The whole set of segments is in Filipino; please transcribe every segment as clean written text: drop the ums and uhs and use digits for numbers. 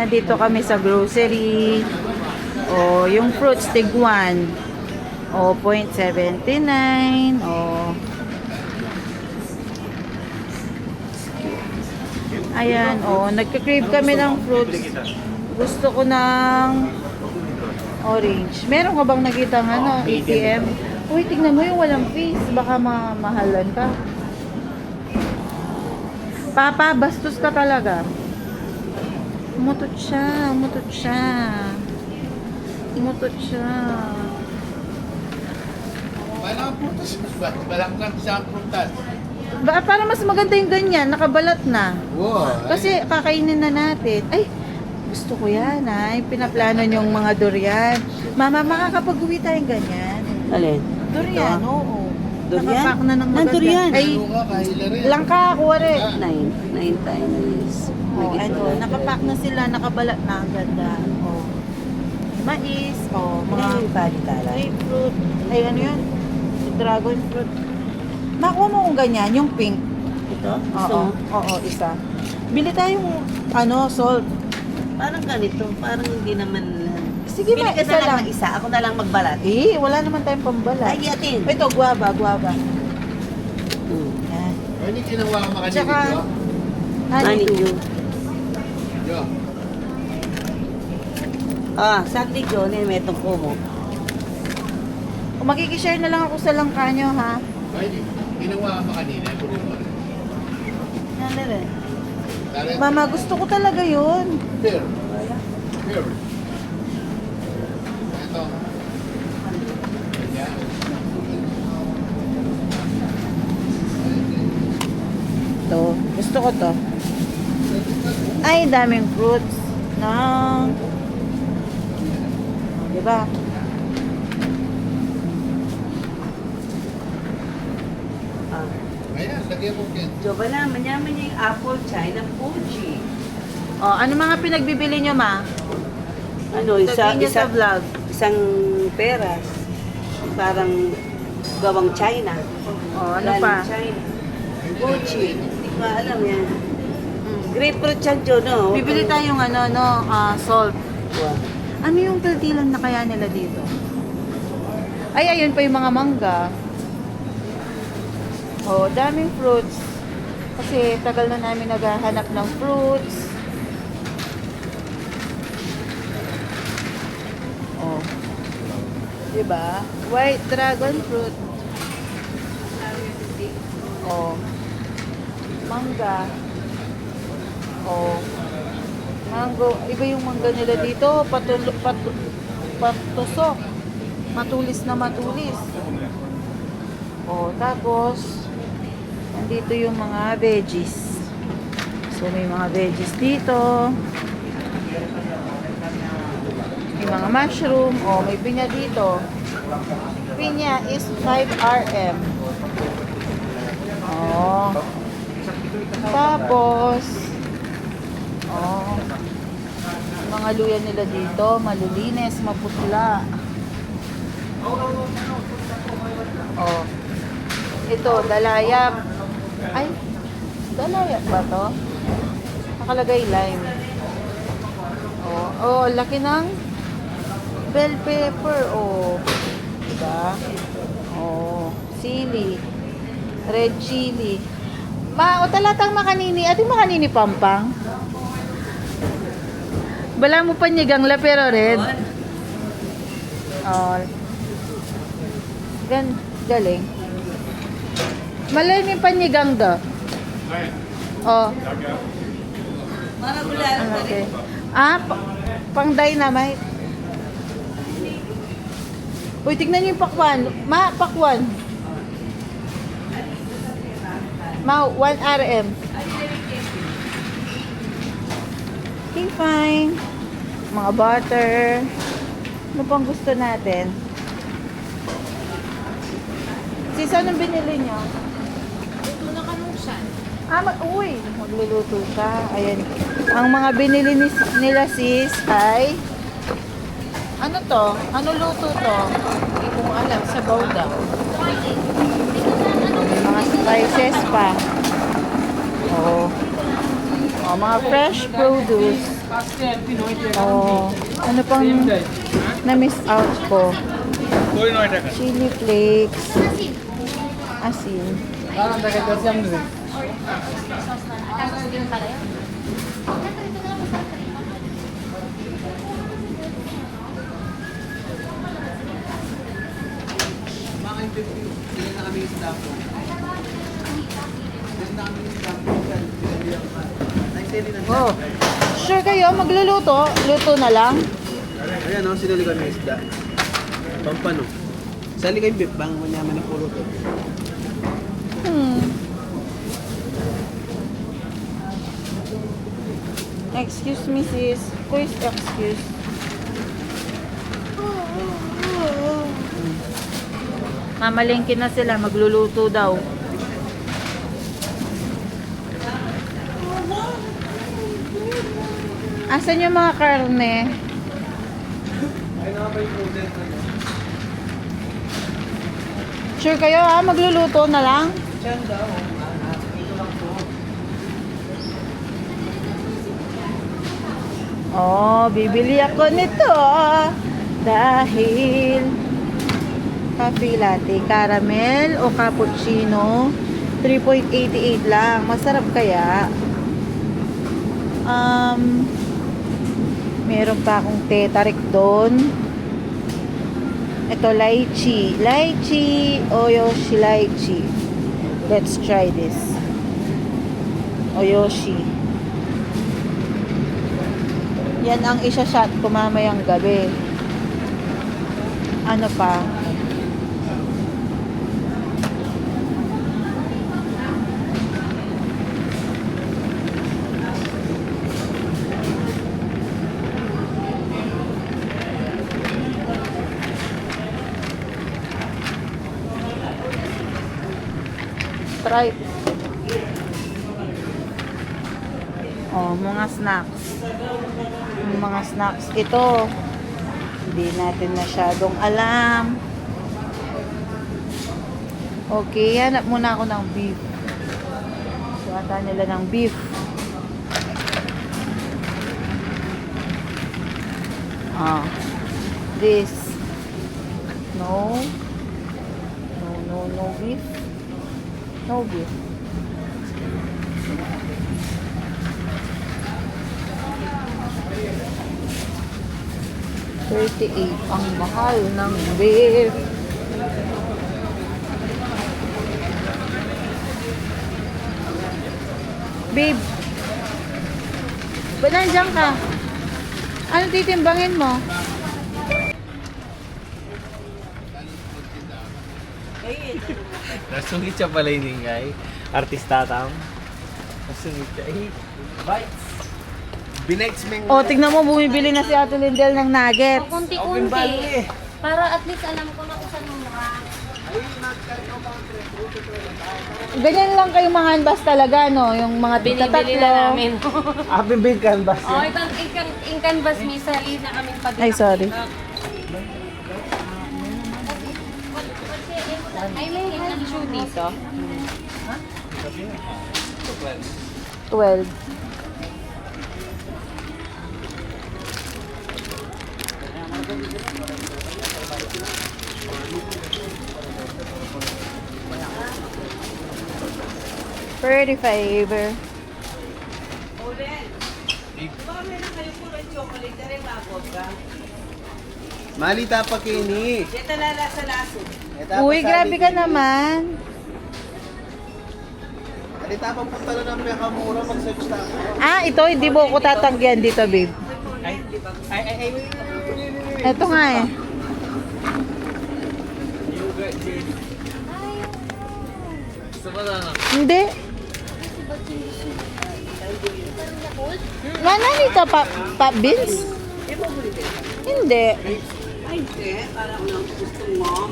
nandito kami sa grocery. O, yung fruits, tig-1. O, 0.79. O, ayan, o, nagka-crave kami ng fruits. Gusto ko ng orange. Meron ka bang nakita ng ano, ATM? Uy, tignan mo yung walang fees. Baka mahalan ka. Papa, bastos ka talaga. Umutot siya, umutot siya. Umutot siya. Walang prutas. Walang lang sa prutas. Para mas maganda yung ganyan, nakabalat na. Wow. Kasi kakainin na natin. Ay, gusto ko yan ay. Pinaplano yung mga durian. Mama, makakapag-uwi tayong ganyan. Alin? Durian, oo. Durian? Nakapack na ng Ng maganda. durian? Ay, Ano nga, kahila rin. langka, kuha rin. 9 times. Oh, ano, nakapack na sila, nakabalat na. Ang ganda. Oh. Mais, oh, mga grapefruit. Ay, ano yun? Dragon fruit. Makuha mo kung ganyan, yung pink. Ito? Oo, oo, isa. Bili tayong, ano, salt. Parang ganito. Parang hindi naman... Sige Pili ma, ka isa na lang lang. ng isa. Ako na lang magbalat. Eh, wala naman tayong pambalat. Ay, yatin. Ito, guava, guava. Yan. O, hindi ginawa ka makanili Tsaka, ko. honeydew. Yo. Sagli John, may tungko mo. Kung makikishare na lang ako sa langka nyo, ha? Ay, ginawa ka makanili. Kunin mo rin. Yan rin. Dahil- Mama, gusto ko talaga yun. Here. Here. Ito. Ganyan. Ito, gusto ko to. Ay, daming fruits. Nang... Diba? Ayan, lagyan mo yan. Joba na, manyaman niya yung apple, China, Fuji. Oh, ano mga pinagbibili nyo, ma? Ano, Sabihin nyo sa vlog. isang peras. Parang gawang China. Oh, ano Galing pa? China. Fuji. Hindi ko alam yan. Mm. Grapefruit yan, John, no? Bibili tayong ano, no, salt. Wow. Ano yung kaltilan na kaya nila dito? Ay, ayun pa yung mga mangga. Oh, daming fruits. Kasi tagal na namin naghahanap ng fruits. Oh. Diba? White dragon fruit. Oh. Mangga. Oh. Mango. Iba yung mangga nila dito. Patusok. Matulis na matulis. Oh, tapos nandito yung mga veggies. So may mga veggies dito. May mga mushroom. Oh, may pinya dito. Pinya is 5 RM. Oh. Tapos oh, mga luya nila dito, malulinis, maputla. Oh. Ito, dalayap. Ay, dalayap ba to? Nakalagay lime. Oh, oh, laki ng bell pepper. Oh. Diba? Oh, sili. Red chili. O talatang makanini. Ating makanini pampang. Bala mo panigang la pero red. Oh. Galing. Malay may panigang do. Oh. Para bulan. Okay. Pang dynamite. Uy, tignan niyo yung pakwan. Pakwan. 1 RM. Okay, fine. Mga butter. Ano pang gusto natin? Sis, anong binili niyo? Ito na kanungsan. Uy, magluluto ka. Ayan. Ang mga binili nila sis ay ano to? Ano luto to? Hindi ko alam. Sabaw daw. May mga spices pa. Oo. Oh, mga fresh produce. Oh, ano pang na-miss out ko? Chili flakes. Asin. Oh. Sure kayo, magluluto? Luto na lang? Ayan o, sinuli kami isda. Pampano. Sali kayo beef, bang manyaman na puro to. Excuse me sis. Please excuse. Mamalengke na sila, magluluto daw. Asan yung mga karne? Sure kayo ha? Magluluto na lang? Oh, bibili ako nito dahil coffee latte, caramel o cappuccino 3.88 lang. Masarap kaya? Meron pa akong tetarik doon. Ito, lychee. Lychee, Oyoshi lychee. Let's try this. Oyoshi. Yan ang isa-shot ko mamayang gabi. Ano pa? Try. Oh, mga snacks. Yung mga snacks ito. Hindi natin masyadong alam. Okay, hanap muna ako ng beef. Suwata nila ng beef. Ah. This. No. No beef. No beef. $38 ang mahal ng beef. Babe, ba't nandiyan ka? Ano titimbangin mo? Nasungit siya pala yung ingay. Artista tam. Nasungit siya. Bites. Binites ming... O, tignan mo, bumibili na si Ate Lindel ng nuggets. Kunti-kunti. Para at least alam ko na kung saan mura. Ganyan lang kayo mga hanbas talaga, no? Yung mga Binibili tatlo. na namin. Big canvas Oh, itong canvas misa, na kami pag Ay, sorry. Ay, may hand shoe dito. 12. Pretty favor. Malita pa kini. Ito lala sa laso. Uy, grabe ka naman. Malita pa punta lang ng pinakamura mag-search na ako. Ah, ito, hindi mo ko tatanggihan dito, babe. Ito nga eh. Hindi. Nananita pa beans? Hindi. Ay, hindi. Parang nang gusto mo.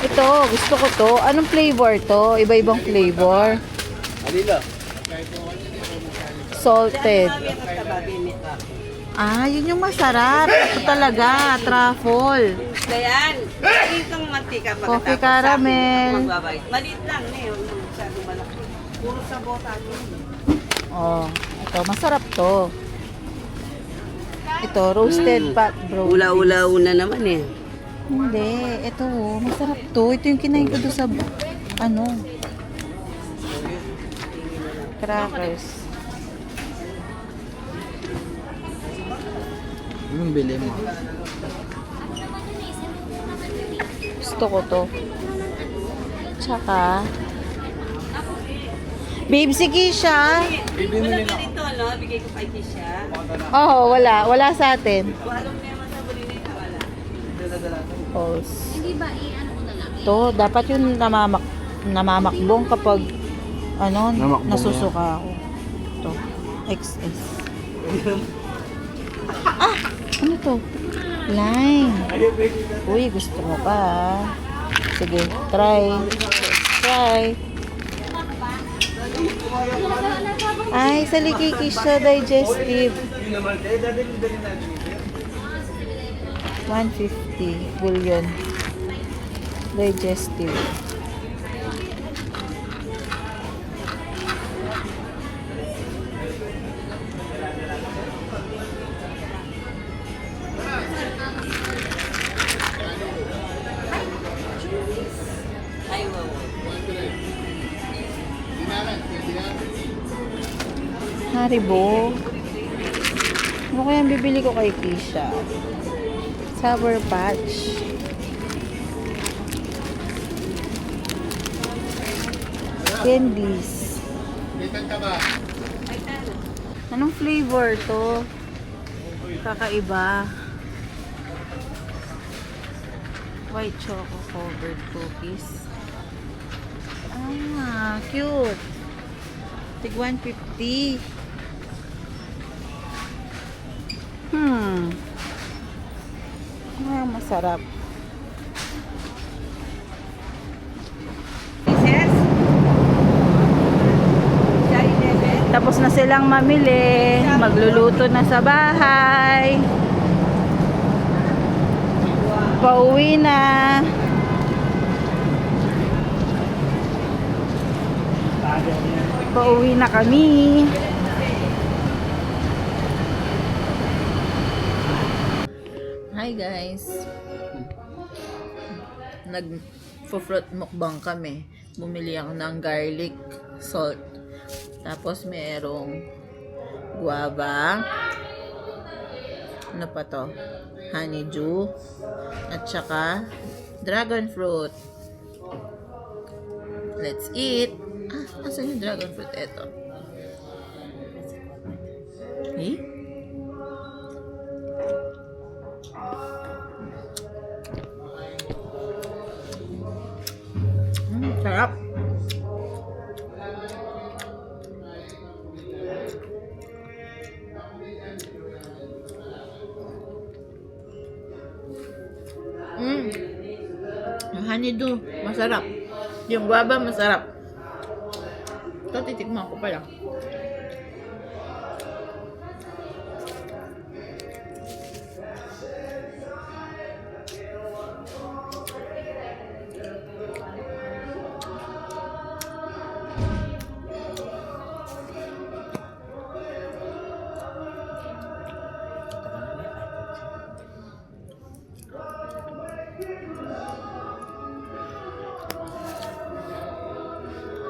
Ito, gusto ko to. Anong flavor to? Iba-ibang flavor. Alila. Salted. Sabi ang tababi nito. Ah, yun yung masarap. Ito talaga, truffle. Ayan. Itong mantika pagkatapos Coffee caramel. magbabay. Maliit lang eh. Huwag masyadong malaki. Puro sa bota yun. Oh, Ito, masarap to. Ito, roasted pot bro. Ula-ula-una naman eh. Hindi, ito masarap to. Ito yung kinain ko doon sa, ano, crackers. Yung bili mo. Gusto ko to. Tsaka, babe, si Kisha. Wala ka dito, no? Bigay ko kay Kisha. Oh, wala. Wala sa atin. Walong naman sa bulinig na wala. Pulse. Hindi ba i-ano ko na lang? To, dapat yung namamakbong kapag ano, Namakbong nasusuka ako. To, XS. Ano to? Lime. Uy, gusto mo pa ah. Sige, try. Try. Ay, sa likiki siya, digestive. 150 bullion. Digestive. Ay, wow. Haribo. Ano kaya bibili ko kay Kisha? Sour Patch. Candies. Anong flavor to? Kakaiba. White choco covered cookies. Ah, cute. Tig 150. Ah, masarap. Pieces? Chai Bebe? Tapos na silang mamili. Magluluto na sa bahay. Pauwi na. Pauwi na kami. Hi guys. Nag-fruit mukbang kami. Bumili ako ng garlic salt. Tapos merong guava. Ano pa to? Honeydew. At saka dragon fruit. Let's eat. Ah, asan yung dragon fruit? Eto. Eh? Sarap. Yung honeydew, masarap. Yung guava, masarap. Ito, titikman ko pala.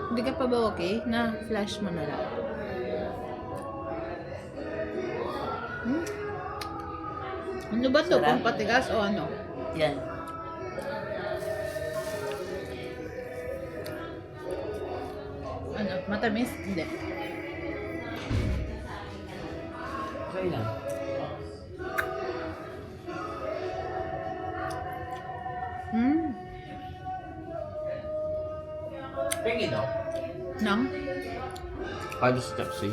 Hindi ka pa ba okay? Na flash mo na lang. Ano ba to? Kung patigas o ano? Yan. Ano? Matamis? Hindi. Okay lang. Pengi daw. Nang? Kado sa taxi.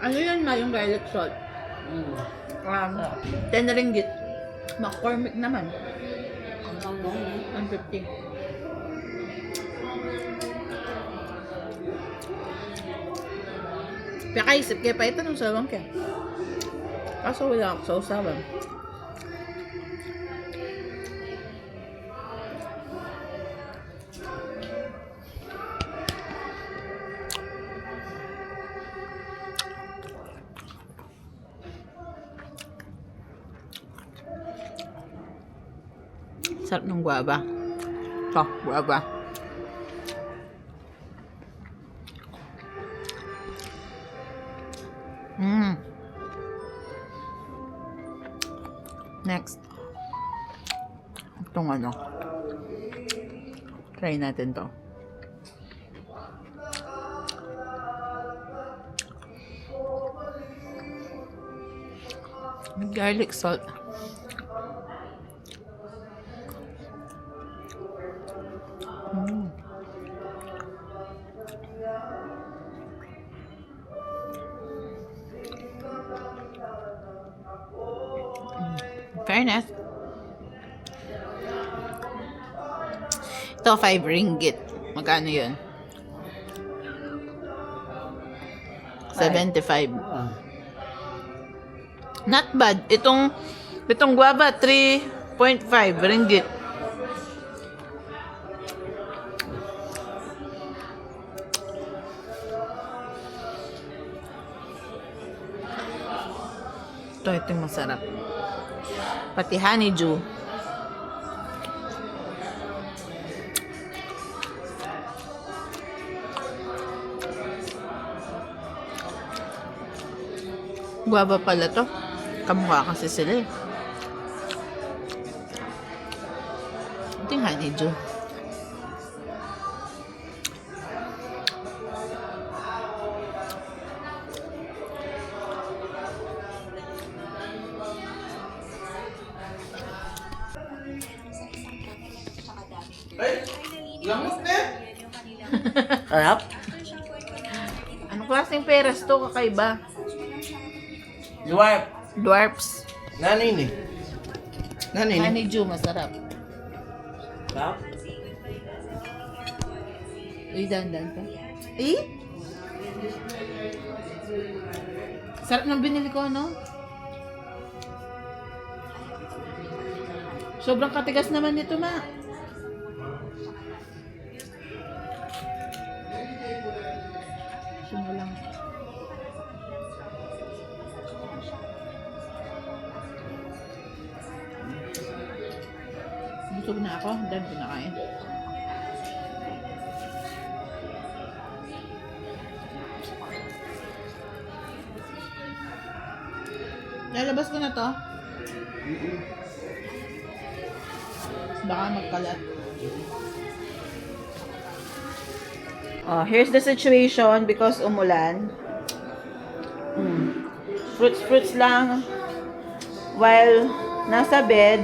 Ano yun ma? Yung garlic salt? 10 ringgit. McCormick naman. Ang mo, 150. Kaya kaisip, kaya pa ito nung sawang kaya. Kaso wala ako sa usawan. Sarap ng guava. Ito, guava. Next. Itong ano. Try natin to. Garlic salt. Fairness. Ito, 5 ringgit. Magkano yun? 75. Not bad. Itong guava, 3.5 ringgit. Ito yung masarap. Pati honeydew. Guava pala to. Kamukha kasi sila eh. Ito yung honeydew. Lamok na. Sarap? Anong klaseng peras to? Kakaiba. Dwarf. Dwarfs. Nanini. Nanini. Honeydew, masarap. Sarap? Uy, dandan ka. Eh? Sarap ng binili ko, no? Sobrang katigas naman nito, ma. Sino lang. Busog na ako. Dahil ko na kain. Lalabas ko na to. Baka magkalat. Oh, here's the situation because umulan. Fruits lang while nasa bed.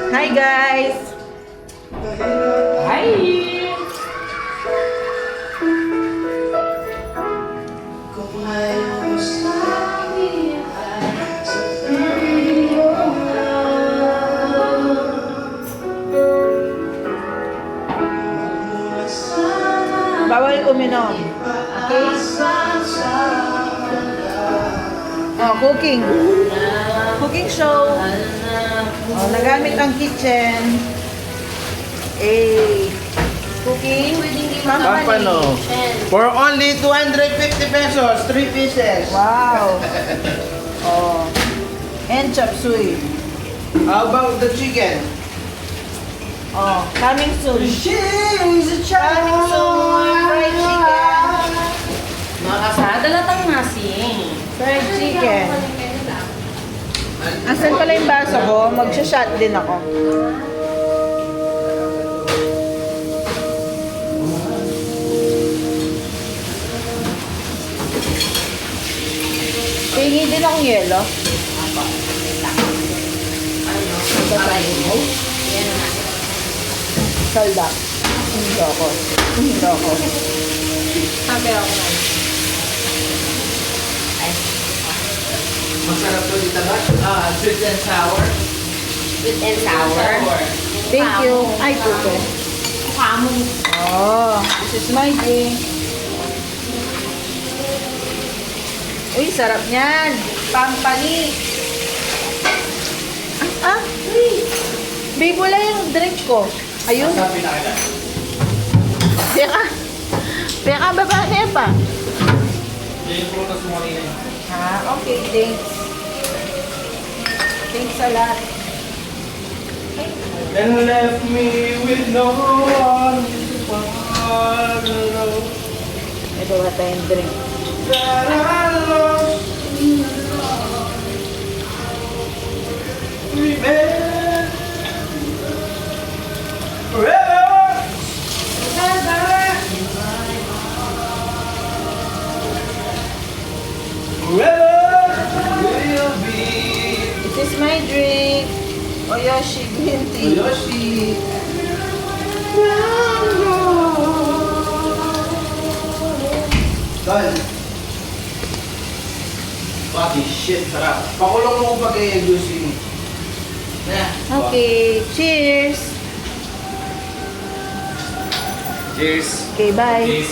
Hi guys. Hi! Bawal uminom. Okay? Oh, cooking. Cooking show. Oh, nagamit ang kitchen. Eh, cooking. Pampano. For only 250 pesos, 3 pieces. Wow. Oh. And chop suey. How about the chicken? Oh, coming soon. She's a Coming soon. Fried chicken. Makasada latang nasi. Fried chicken. Asan pala yung baso ko? Magsha-shot din ako. Tingi din akong yelo. Salda. Hindi ako. Hindi ako. Sabi ako na. Masarap to dito ba? Sweet and sour. Sweet and sour. Thank you. Ay, puto. Kamo. Oh, this is my drink. Uy, sarap niyan. Pampani. Ah, babe, wala yung drink ko. Ayun. Sabi na kita. Teka. Teka, baba na pa. Yung prutas mo kanina. Okay, thanks. Thanks a lot. And left me with no one to follow. Ito ba tayong drink? That I lost remain forever. Forever will be This is my drink. Oyoshi green tea. Yoshi. Tol. Body shit, sarap. Pakulong mo pa kay juicy. Yeah. Okay, cheers. Cheers. Okay, bye. Cheers.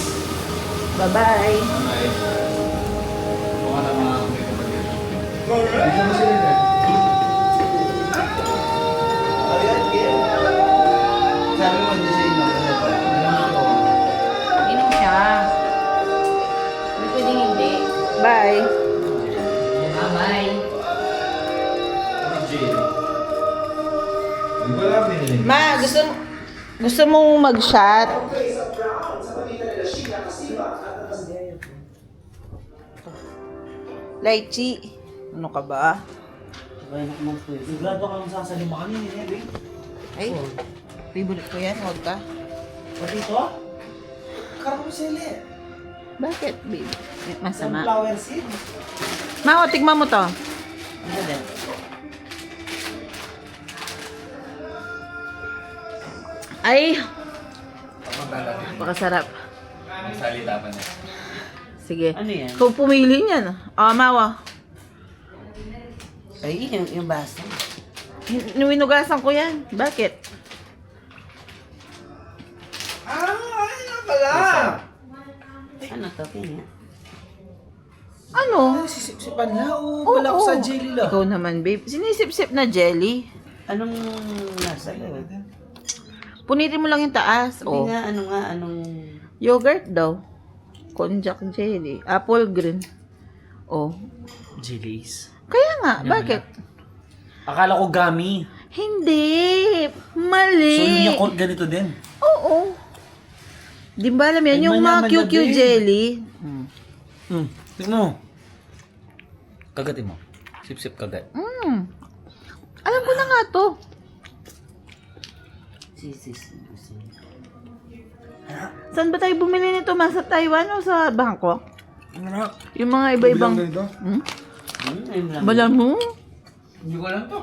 Bye-bye. Okay. Mukha na mga may kapatid. Ayan, kaya. Sabi mo, di siya inom. Inom siya. Hindi pwedeng hindi. Bye. Bye-bye. Ma, gusto mong mag-shot? Lychee. Ano ka ba? Sigurado ka lang sa lima kami ni Nebe. Ay, favorite ko yan. Huwag ka. Pati ito? Karusele. Bakit, babe? Masama. Sunflower seed. Ma, o, tignan mo to. Ano din? Ay, Papunta lang. napakasarap. May salita pa na. Sige. Ano yan? Ikaw pumili niyan. Mawa. Ay, yung basa. Niwinugasan ko yan. Bakit? Ay na pala! Ano to? Kanya? Ano? Sisip-sipan na o Oo. balak sa jelly lang. Ikaw naman, babe. Sinisip-sip na jelly. Anong nasa loob? Punitin mo lang yung taas. Sabi Oh. nga, anong... Yogurt daw. Konjac jelly. Apple green. Oh. Jellies. Kaya nga, Ano bakit? Akala ko gummy. Hindi. Mali. So yung Yakult ganito din. Oo. Di ba alam yan? Ay, Yung mga mayaman na QQ din. jelly. Tingnan mo. Kagatin mo. Sip-sip kagat. Alam ko na nga to. Saan ba tayo bumili nito? Sa Taiwan o sa Bangkok? Yung mga iba-ibang... Hmm? Bala mo? Hindi ko alam to.